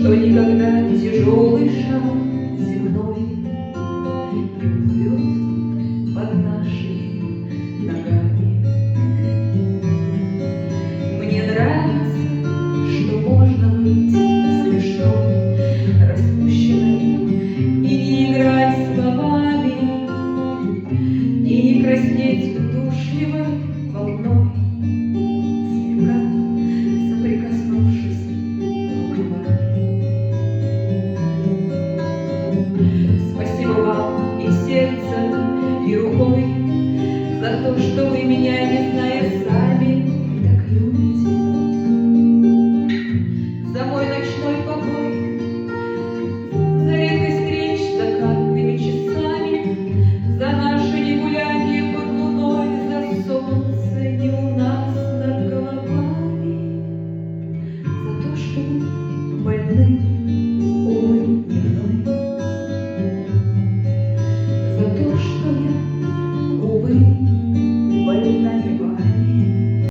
что никогда тяжелый шаг земной не уплывет под нашими ногами. Мне нравится, что можно быть смешной, распущенной и не играть словами, и не краснеть удушливой волной, слегка соприкоснувшись губами. Спасибо вам и сердцем, и рукой за то, что вы меня, не зная сами, так любите. За мой ночной покой, за редкость встреч с закатными часами, за наше негуляние под луной, за солнце не у нас над головами, за то, что мы больны.